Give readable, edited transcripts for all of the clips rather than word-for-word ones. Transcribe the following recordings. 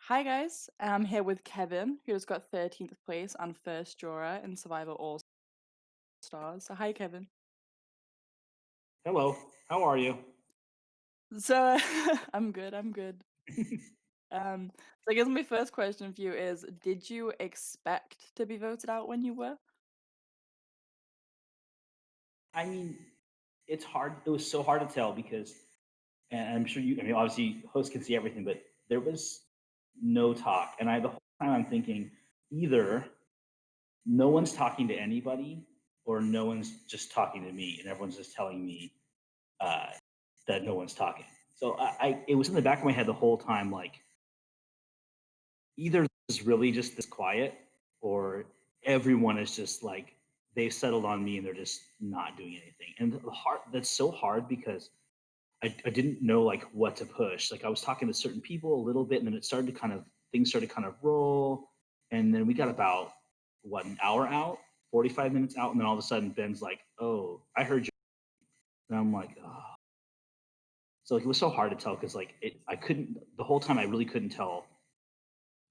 Hi guys, I'm here with Kevin, who has got 13th place and first juror in Survivor All Stars. So hi Kevin. Hello, how are you? So I'm good, I'm good. So I guess my first question for you is, did you expect to be voted out when you were? I mean, it's hard. It was so hard to tell because, and I'm sure you. I mean, obviously, hosts can see everything, but there was no talk, and the whole time I'm thinking either no one's talking to anybody, or no one's just talking to me, and everyone's just telling me uh, that no one's talking. So it was in the back of my head the whole time, like either this is really just this quiet, or everyone is just like they've settled on me and they're just not doing anything. And the hard that's so hard because I didn't know like what to push. Like I was talking to certain people a little bit, and then it started to kind of things started to kind of roll, and then we got about what an hour out, 45 minutes out, and then all of a sudden Ben's like, "Oh, I heard you," and I'm like, "Oh." So like, it was so hard to tell because I couldn't the whole time I really couldn't tell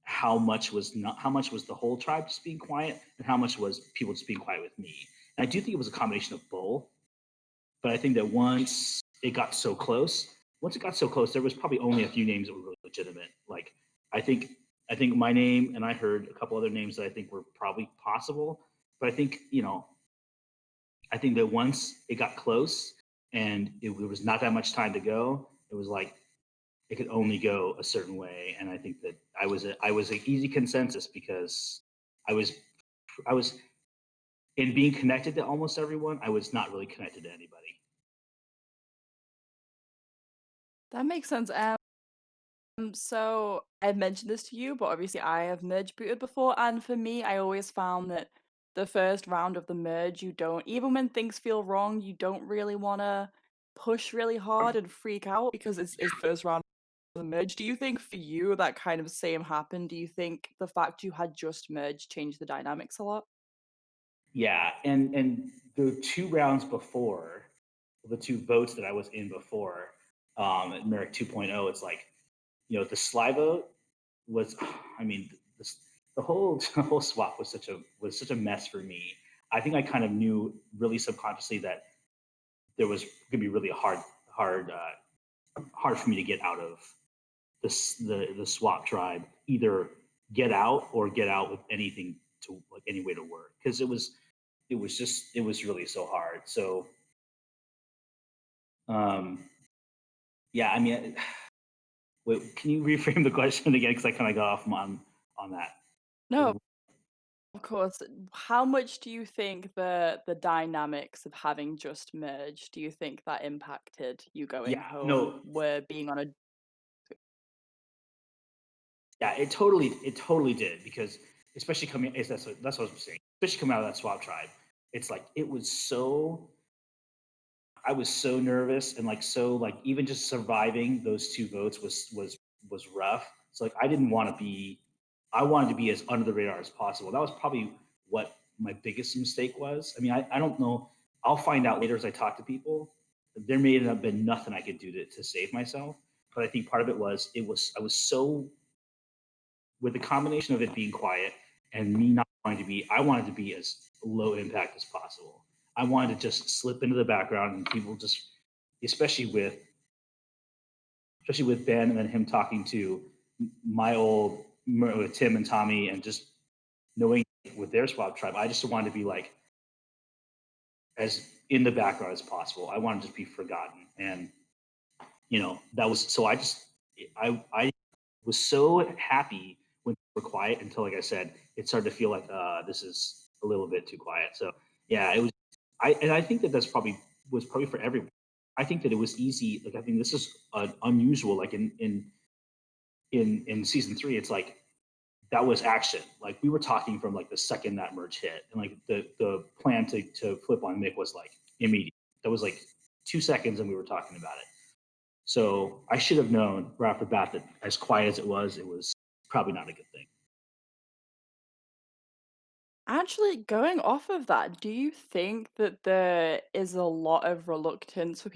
how much was the whole tribe just being quiet and how much was people just being quiet with me. And I do think it was a combination of both. But I think that once it got so close, there was probably only a few names that were really legitimate. Like I think I think my name, and I heard a couple other names that I think were probably possible. But I think that once it got close and there was not that much time to go, it was like it could only go a certain way. And I think that I was an easy consensus because I was I was in being connected to almost everyone. I was not really connected to anybody. That makes sense. So I've mentioned this to you, but obviously I have merge booted before, and for me, I always found that the first round of the merge, you don't, even when things feel wrong, you don't really want to push really hard and freak out because it's the first round of the merge. Do you think for you that kind of same happened? Do you think the fact you had just merged changed the dynamics a lot? Yeah, and the two rounds before, the two votes that I was in before, at Merrick 2.0, it's like the Sly vote was, I mean, the whole the whole swap was such a mess for me. I think I kind of knew really subconsciously that there was going to be really hard for me to get out of the swap tribe. Either get out or get out with anything to like any way to work because it was really so hard. So um, yeah, I mean, wait, can you reframe the question again? Because I kind of got off on that. No, of course. How much do you think the dynamics of having just merged, do you think that impacted you going Yeah, home, no, were being on a yeah, it totally did because especially coming, that's what I was saying. Especially coming out of that swap tribe, it's like it was so I was so nervous and like so like even just surviving those two votes was rough. So like I wanted to be as under the radar as possible. That was probably what my biggest mistake was. I mean, I don't know. I'll find out later as I talk to people. There may have been nothing I could do to save myself. But I think part of it was I was so with the combination of it being quiet and me not wanting to be, I wanted to be as low impact as possible. I wanted to just slip into the background and people just, especially with, especially with Ben and then him talking to my old, with Tim and Tommy and just knowing with their swap tribe, I just wanted to be like as in the background as possible. I wanted to just be forgotten. And, that was, so I was so happy when we were quiet until, like I said, it started to feel like this is a little bit too quiet. So yeah, it was. I think that was probably for everyone. I think that it was easy. Like I think this is unusual. Like in season three, it's like that was action. Like we were talking from like the second that merge hit, and like the plan to flip on Mick was like immediate. That was like 2 seconds, and we were talking about it. So I should have known right off the bat that as quiet as it was probably not a good thing. Actually, going off of that, do you think that there is a lot of reluctance for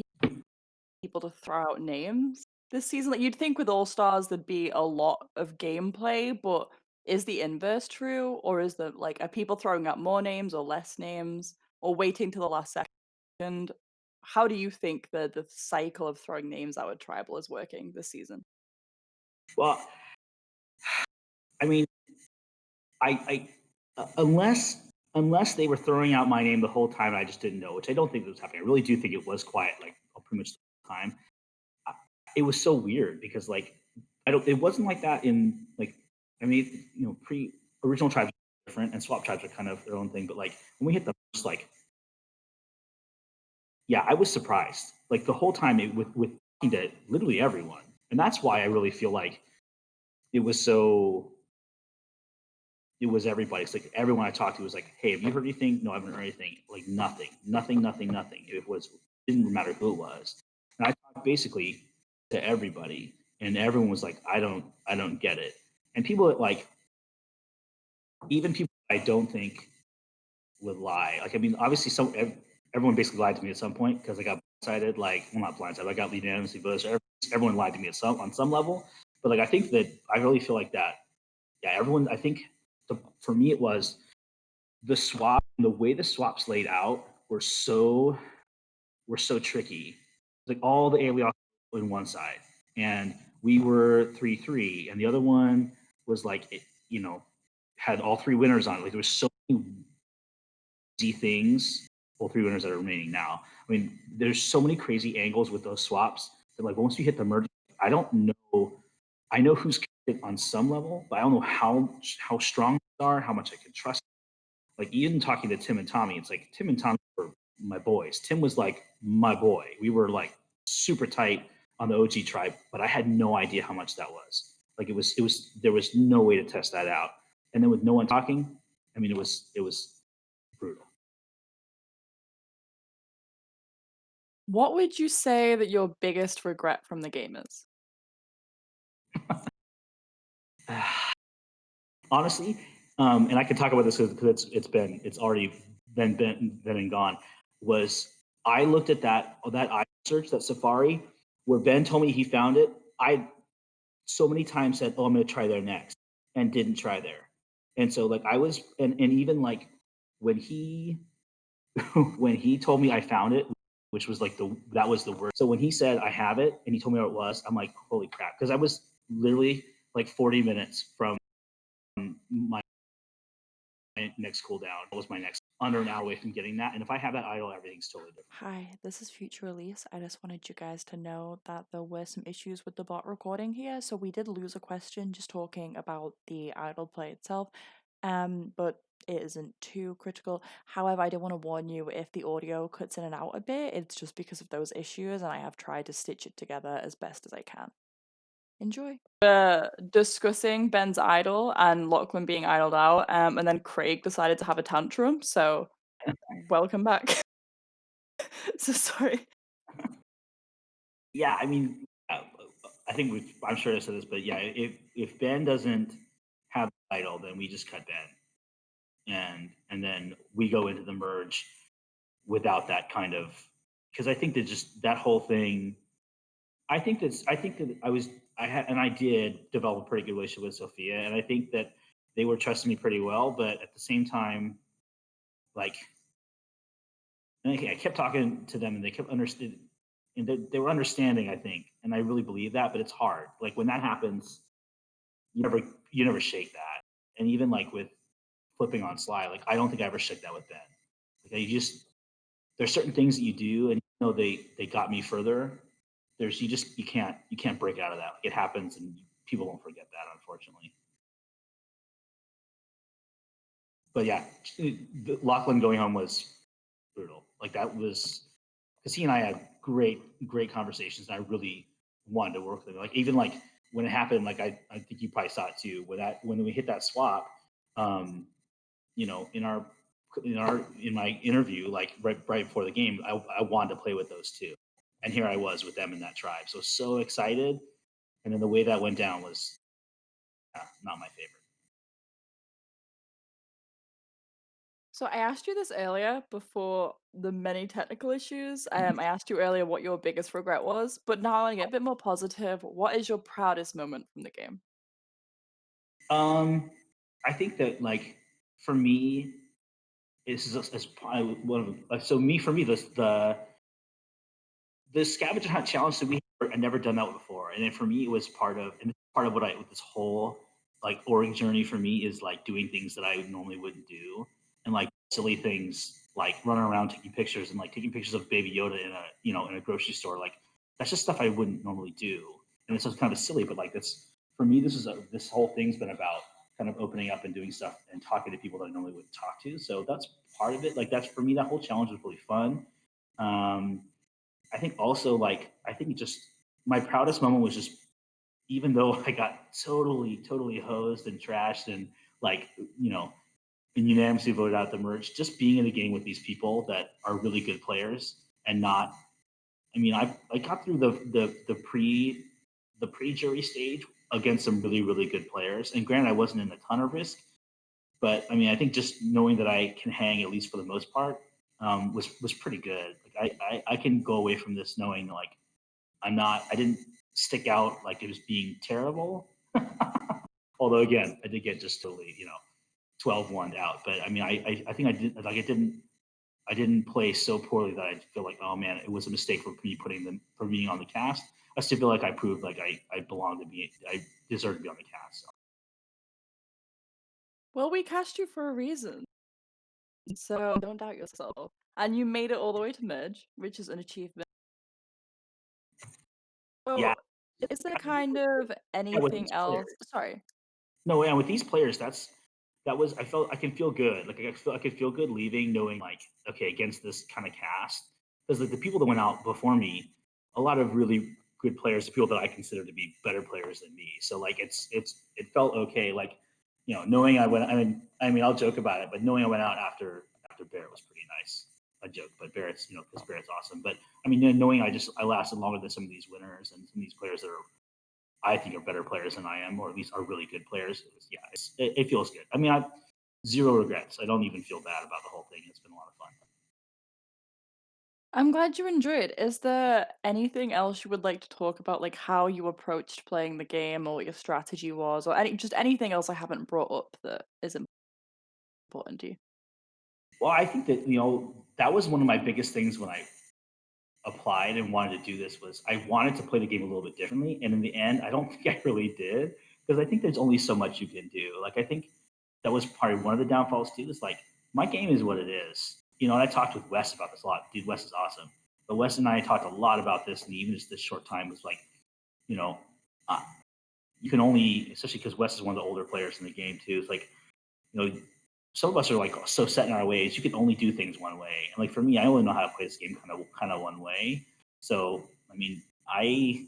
people to throw out names? this season? Like, you'd think with All Stars there'd be a lot of gameplay, but is the inverse true, or is the like are people throwing out more names or less names, or waiting till the last second? How do you think the cycle of throwing names out at Tribal is working this season? Well, I mean, unless they were throwing out my name the whole time, and I just didn't know, which I don't think was happening. I really do think it was quiet, like pretty much the whole time. I- It was so weird because like I don't. It wasn't like that in like I mean, pre original tribes were different, and swap tribes are kind of their own thing. But like when we hit the first, like yeah, I was surprised. Like the whole time with talking to literally everyone, and that's why I really feel like it was so it was everybody. It's like everyone I talked to was like, "Hey, have you heard anything?" No, I haven't heard anything. Like nothing, nothing, nothing, nothing. It didn't matter who it was, and I talked basically to everybody, and everyone was like, I don't get it." And people that like even people I don't think would lie. Like I mean, obviously, everyone basically lied to me at some point because I got blindsided. Like, well, not blindsided. I got unanimously voted. So everyone lied to me at some on some level. But like, I think that I really feel like that. Yeah, everyone. I think for me, it was the swap, the way the swaps laid out were so tricky. Like all the AOE in one side, and we were 3-3, and the other one was like had all three winners on it. Like there was so many easy things. All three winners that are remaining now. I mean, there's so many crazy angles with those swaps that like once you hit the merge, I don't know. I know who's on some level, but I don't know how strong they are, how much I can trust like even talking to Tim and Tommy, it's like Tim and Tommy were my boys. Tim was like my boy. We were like super tight on the OG tribe, but I had no idea how much that was. Like it was there was no way to test that out. And then with no one talking, I mean it was brutal. What would you say that your biggest regret from the game is? Honestly, and I can talk about this because it's already been and gone. Was I looked at that I search that Safari where Ben told me he found it. I so many times said, "Oh, I'm going to try there next," and didn't try there. And so like I was, and even like when he when he told me I found it, which was like that was the word. So when he said I have it and he told me what it was, I'm like, holy crap, because I was literally like 40 minutes from my next cooldown. That was my next under an hour away from getting that. And if I have that idol, everything's totally different. Hi, this is Future Release. I just wanted you guys to know that there were some issues with the bot recording here, so we did lose a question just talking about the idle play itself. But it isn't too critical. However, I did want to warn you if the audio cuts in and out a bit, it's just because of those issues, and I have tried to stitch it together as best as I can. Enjoy. Discussing Ben's idol and Lachlan being idled out, and then Craig decided to have a tantrum, so welcome back. So sorry. Yeah, I mean, I think I'm sure I said this, but yeah, if Ben doesn't have the idol, then we just cut Ben, and then we go into the merge without that kind of because I think that just that whole thing. I think that I had and I did develop a pretty good relationship with Sophia, and I think that they were trusting me pretty well, but at the same time, like and I kept talking to them, and they kept understood, and they were understanding. I think, and I really believe that, but it's hard. Like when that happens, you never you never shake that. And even like with flipping on Sly, like I don't think I ever shook that with Ben. Like you just there's certain things that you do, and they got me further. There's you can't break out of that. Like, it happens, and people won't forget that, unfortunately. But yeah, Lachlan going home was brutal. Like that was because he and I had great conversations, and I really wanted to work with him. Like even like when it happened, like I think you probably saw it too. When we hit that swap, um, in in my interview, like right before the game, I wanted to play with those two, and here I was with them in that tribe. So excited, and then the way that went down was not my favorite. So I asked you this earlier before the many technical issues. I asked you earlier what your biggest regret was, but now I want to get a bit more positive. What is your proudest moment from the game? Um, I think that like for me, this is probably one of like so me for me the scavenger hunt challenge that we had, I'd never done that before, and then for me it was part of what I this whole like org journey for me is like doing things that I normally wouldn't do, and like silly things like running around taking pictures and like taking pictures of Baby Yoda in a in a grocery store. Like that's just stuff I wouldn't normally do, and it's just kind of silly, but like that's for me this whole thing's been about kind of opening up and doing stuff and talking to people that I normally wouldn't talk to. So that's part of it. Like that's for me that whole challenge was really fun. Um, I think also like I think just my proudest moment was just even though I got totally hosed and trashed and like and unanimously voted out the merge, just being in the game with these people that are really good players and not. I mean, I got through the pre jury stage against some really good players, and granted, I wasn't in a ton of risk, but I mean, I think just knowing that I can hang at least for the most part was pretty good. Like I can go away from this knowing like I didn't stick out like it was being terrible. Although again, I did get just totally 12-1 out. But I mean, I think I did like I didn't play so poorly that I feel like, oh man, it was a mistake for me for being on the cast. I still feel like I proved like I belonged to be I deserved to be on the cast. So. Well, we cast you for a reason, so don't doubt yourself. And you made it all the way to merge, which is an achievement. Yeah, So, is there kind of yeah, with anything these else? players. Sorry. No, and with these players, that was I felt I can feel good. Like I could feel good leaving, knowing like okay against this kind of cast because like the people that went out before me, a lot of really good players, the people that I consider to be better players than me. So like it felt okay. Like knowing I went. I mean I'll joke about it, but knowing I went out after Barrett was pretty nice. I joke, but Barrett's because Barrett's awesome. But I mean knowing I lasted longer than some of these winners and some of these players that are I think are better players than I am, or at least are really good players. It feels good. I mean, I zero regrets. I don't even feel bad about the whole thing. It's been a lot of fun. I'm glad you enjoyed. Is there anything else you would like to talk about, like how you approached playing the game or what your strategy was, or just anything else I haven't brought up that is important to you? Well, I think that that was one of my biggest things when I applied and wanted to do this was I wanted to play the game a little bit differently, and in the end, I don't think I really did because I think there's only so much you can do. Like I think that was probably one of the downfalls too. Is like my game is what it is. And I talked with Wes about this a lot. Dude, Wes is awesome. But Wes and I talked a lot about this, and even just this short time was like, you know, uh, you can only, especially because Wes is one of the older players in the game too. It's like, you know, some of us are like so set in our ways. You can only do things one way. And like for me, I only know how to play this game kind of one way. So I mean, I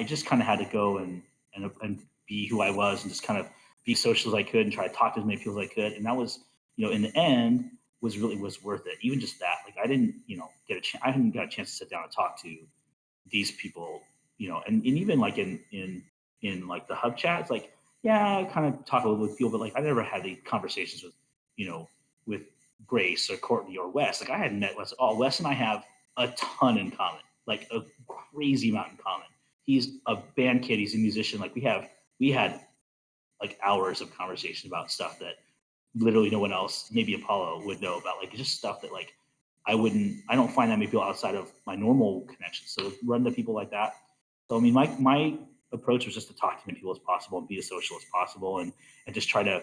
just kind of had to go and be who I was and just kind of be social as I could and try to talk to as many people as I could. And that was, in the end, was worth it. Even just that, like I didn't, get a chance. I hadn't got a chance to sit down and talk to these people, and even like in like the hub chats, like yeah, I kind of talk a little with people, but like I never had the conversations with, you know, with Grace or Courtney or Wes. Like I hadn't met Wes at all. Wes and I have a ton in common, like a crazy amount in common. He's a band kid. He's a musician. Like we had like hours of conversation about stuff that literally no one else, maybe Apollo, would know about. Like just stuff that like I don't find that many people outside of my normal connections. So run to people like that. So I mean, my approach was just to talk to as many people as possible and be as social as possible, and just try to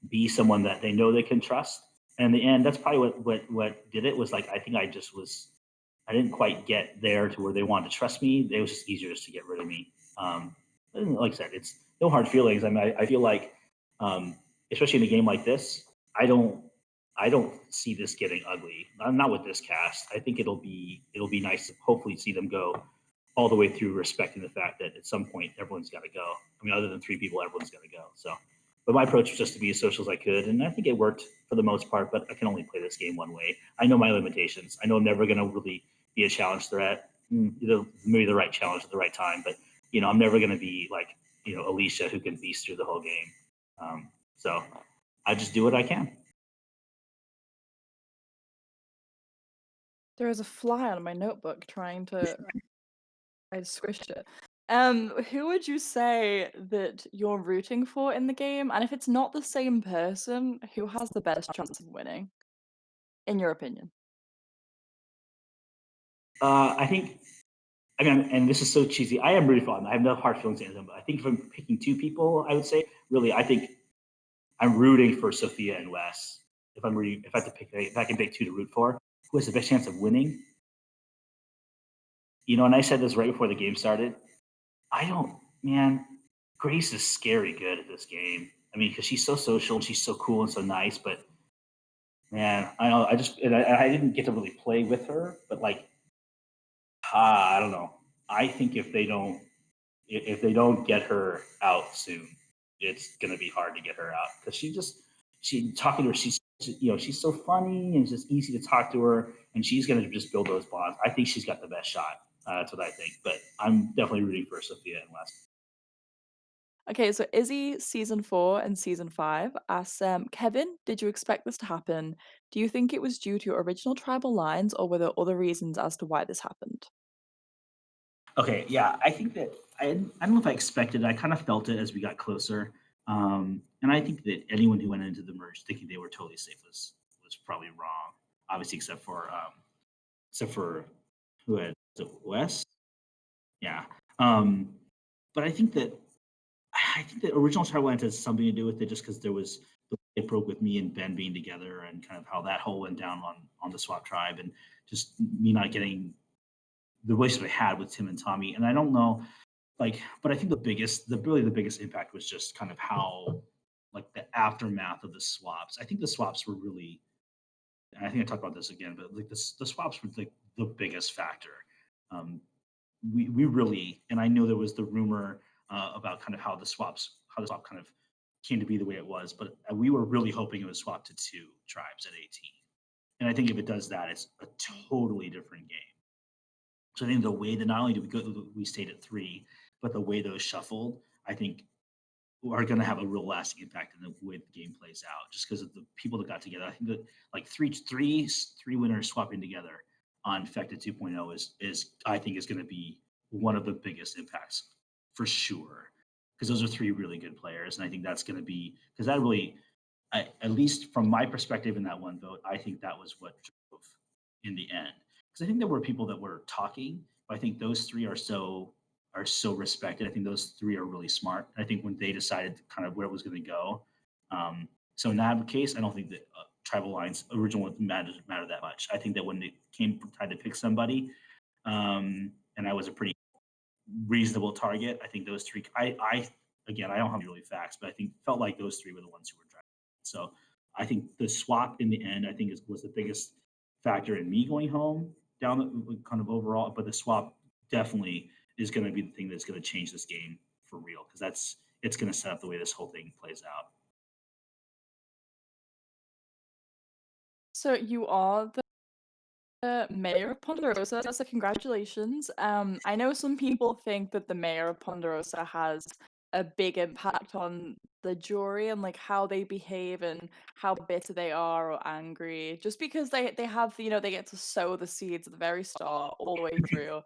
be someone that they know they can trust. And in the end, that's probably what did it was like I think I didn't quite get there to where they wanted to trust me. It was just easier just to get rid of me. And like I said, it's no hard feelings. I mean, I feel like, um, especially in a game like this, I don't, I don't see this getting ugly. Not with this cast. I think it'll be nice to hopefully see them go all the way through, respecting the fact that at some point everyone's got to go. I mean, other than three people, everyone's got to go. So, but my approach was just to be as social as I could, and I think it worked for the most part. But I can only play this game one way. I know my limitations. I know I'm never going to really be a challenge threat. Maybe the right challenge at the right time, but I'm never going to be like Alicia who can beast through the whole game. So I just do what I can. There is a fly on my notebook trying to I squished it. Who would you say that you're rooting for in the game? And if it's not the same person, who has the best chance of winning, in your opinion? I think I mean, and this is so cheesy. I am rooting for them. I have no hard feelings against them, but I think if I'm picking two people, I would say really, I think I'm rooting for Sophia and Wes. If I'm rooting, if I have to pick, if I can pick two to root for, who has the best chance of winning? And I said this right before the game started. I don't, man. Grace is scary good at this game. I mean, because she's so social and she's so cool and so nice. But man, I know I just and I didn't get to really play with her. But like, I don't know. I think if they don't get her out soon, it's gonna be hard to get her out because she talking to her. She's so funny and it's just easy to talk to her, and she's gonna just build those bonds. I think she's got the best shot. That's what I think. But I'm definitely rooting for Sophia and Wes. Okay, so Izzy season 4 and season 5 asks, Kevin, did you expect this to happen? Do you think it was due to original tribal lines or were there other reasons as to why this happened? Okay, yeah, I think that I don't know if I expected it. I kind of felt it as we got closer, and I think that anyone who went into the merge thinking they were totally safe was probably wrong. Obviously, except for who had the West. Yeah. Um, but I think that original Shadowlands has something to do with it, just because there was it broke with me and Ben being together, and kind of how that whole went down on the Swap Tribe, and just me not getting the relationship I had with Tim and Tommy. And I don't know, but I think the biggest impact was just kind of how like the aftermath of the swaps. I think the swaps were really, and I think I talked about this again, but like the swaps were like the biggest factor. Um, we really, and I know there was the rumor about kind of how the swap kind of came to be the way it was, but we were really hoping it would swap to two tribes at 18. And I think if it does that, it's a totally different game. So I think the way that not only did we stayed at three, but the way those shuffled, I think are going to have a real lasting impact in the way the game plays out. Just because of the people that got together, I think that like three winners swapping together on Fecta 2.0 is I think is going to be one of the biggest impacts for sure. Because those are three really good players, and I think that's going to be because that really at least from my perspective in that one vote, I think that was what drove in the end. Because I think there were people that were talking, but I think those three are so respected. I think those three are really smart. I think when they decided kind of where it was going to go, so in that case, I don't think that tribal lines original ones matter that much. I think that when it came time to pick somebody, and I was a pretty reasonable target. I think those three. I again, I don't have really facts, but I think felt like those three were the ones who were driving. So I think the swap in the end, I think was the biggest factor in me going home down the kind of overall. But the swap definitely is going to be the thing that's going to change this game for real because it's going to set up the way this whole thing plays out. So you are the mayor of Ponderosa, so congratulations. I know some people think that the mayor of Ponderosa has a big impact on the jury and like how they behave and how bitter they are or angry, just because they have they get to sow the seeds at the very start all the way through.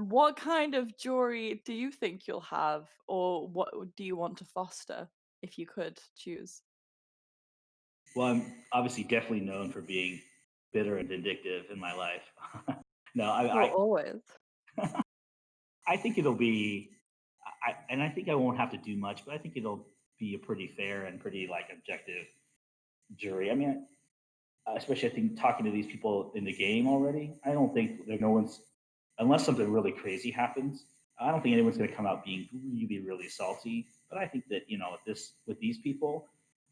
What kind of jury do you think you'll have, or what do you want to foster if you could choose? Well, I'm obviously definitely known for being bitter and vindictive in my life. No, Well, I always. I think it'll be, and I think I won't have to do much, but I think it'll be a pretty fair and pretty like objective jury. I mean, especially I think talking to these people in the game already, I don't think that no one's, unless something really crazy happens, I don't think anyone's going to come out being really, really salty. But I think that with these people,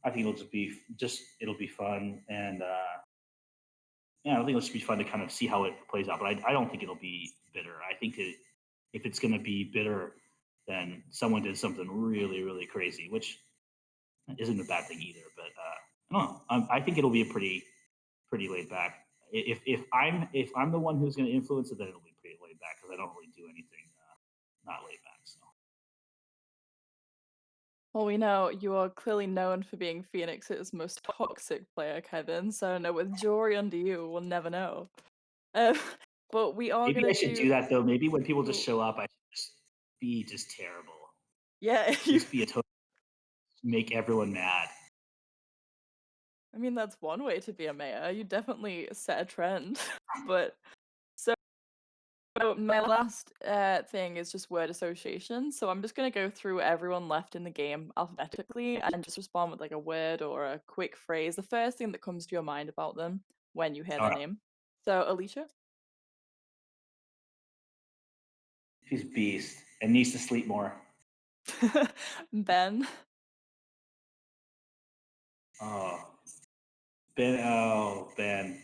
I think it'll be fun, and yeah, I think it'll just be fun to kind of see how it plays out. But I don't think it'll be bitter. I think that if it's going to be bitter, then someone did something really, really crazy, which isn't a bad thing either. But I don't know. I think it'll be a pretty laid back. If I'm the one who's going to influence it, then it'll be pretty laid back because I don't really do anything not laid back. So Well, we know you are clearly known for being Phoenix's most toxic player, Kevin. So no, with Jory under you, we'll never know. Uh, but we are Maybe gonna I should do do that though. Maybe when people just show up, I should just be just terrible. yeah, you Just be a total make everyone mad. I mean, that's one way to be a mayor. You definitely set a trend. But so my last thing is just word association. So I'm just gonna go through everyone left in the game alphabetically and just respond with like a word or a quick phrase, the first thing that comes to your mind about them when you hear All their right. name. So Alicia, She's a beast and needs to sleep more. Ben, Oh, Ben. Oh, Ben.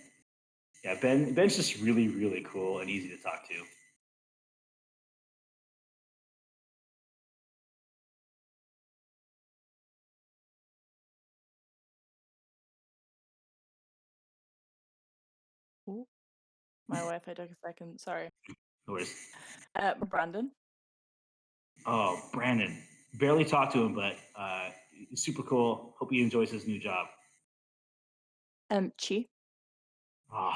Yeah, Ben. Ben's just really, really cool and easy to talk to. ooh, my Wi-Fi took a second. Sorry. No worries. Brandon, Oh, Brandon. Barely talked to him, but super cool. Hope he enjoys his new job. Chi, Oh,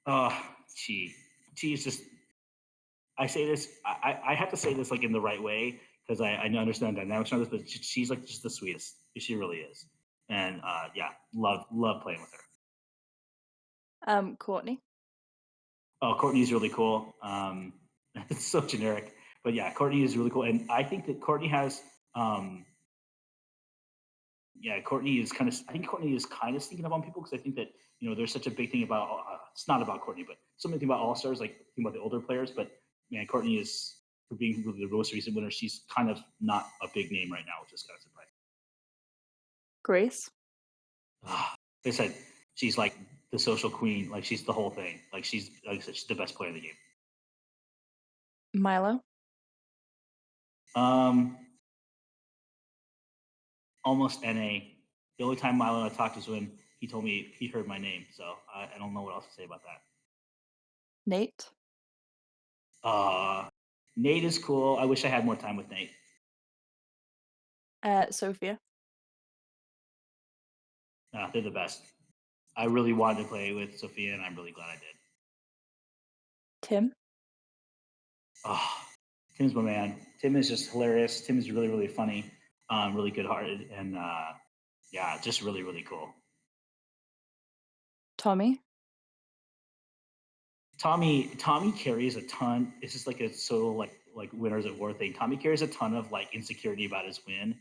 oh, Chi. Chi is just. I say this. I have to say this like in the right way because I understand dynamics around this, but she's like just the sweetest. She really is. And yeah, love playing with her. Courtney, Oh, Courtney is really cool. It's so generic, but yeah, Courtney is really cool, and I think that Courtney has, yeah, Courtney is kind of. I think Courtney is kind of sneaking up on people because I think that there's such a big thing about. It's not about Courtney, but something about All Stars, like think about the older players. But man, Courtney is for being the most recent winner. She's kind of not a big name right now, which is kind of surprising. Grace, They said she's like the social queen, like she's the whole thing. Like I said, she's the best player in the game. Milo, Um, almost NA. The only time Milo and I talked was when he told me he heard my name. So I don't know what else to say about that. Nate, Uh, Nate is cool. I wish I had more time with Nate. Sophia, They're the best. I really wanted to play with Sophia, and I'm really glad I did. Tim, Oh, Tim's my man. Tim is just hilarious. Tim is really, really funny, really good hearted, and yeah, just really, really cool. Tommy, Tommy carries a ton. It's just like a solo like winners at war thing. Tommy carries a ton of like insecurity about his win,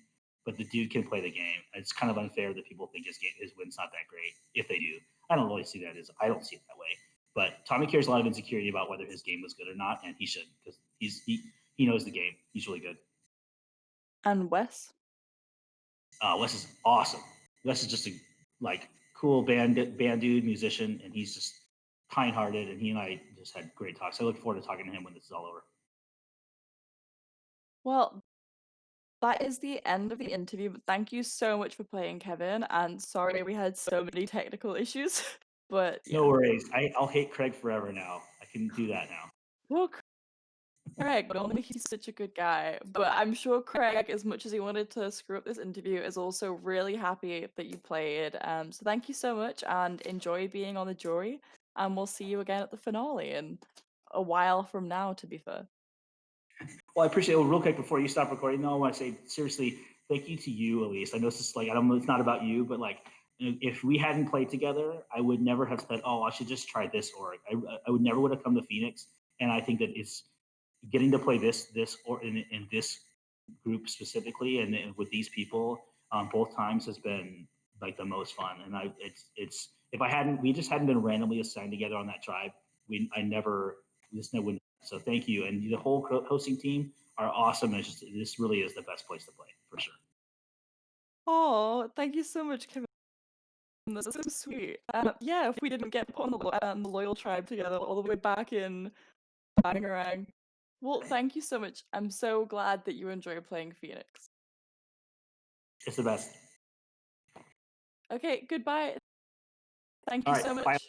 but the dude can play the game. It's kind of unfair that people think his win's not that great. If they do, I don't really see that as I don't see it that way. But Tommy carries a lot of insecurity about whether his game was good or not, and he should because he knows the game. He's really good. and Wes. Wes is awesome. Wes is just a like cool band dude, musician, and he's just kind hearted. And he and I just had great talks. I look forward to talking to him when this is all over. Well, that is the end of the interview, but thank you so much for playing, Kevin, and sorry we had so many technical issues, but No yeah. worries. I'll hate Craig forever now. I can do that now. Well, Craig, normally he's such a good guy, but I'm sure Craig, as much as he wanted to screw up this interview, is also really happy that you played. So thank you so much and enjoy being on the jury, and we'll see you again at the finale in a while from now, to be fair. Well, I appreciate it. Well, real quick before you stop recording, though, I want to say seriously, thank you to you, Elise. I know this is like I don't know, it's not about you, but like if we hadn't played together, I would never have said, "Oh, I should just try this." Or I would never would have come to Phoenix. And I think that it's getting to play this or in this group specifically and with these people both times has been like the most fun. And it's if I hadn't we just hadn't been randomly assigned together on that tribe, we just never wouldn't. So thank you, and the whole hosting team are awesome. And it's just this really is the best place to play for sure. Oh, thank you so much, Kevin. That's so sweet. Yeah, if we didn't get put on the loyal tribe together all the way back in Bangarang. Well, thank you so much. I'm so glad that you enjoy playing Phoenix. It's the best. Okay, goodbye. Thank All you right, so bye. much.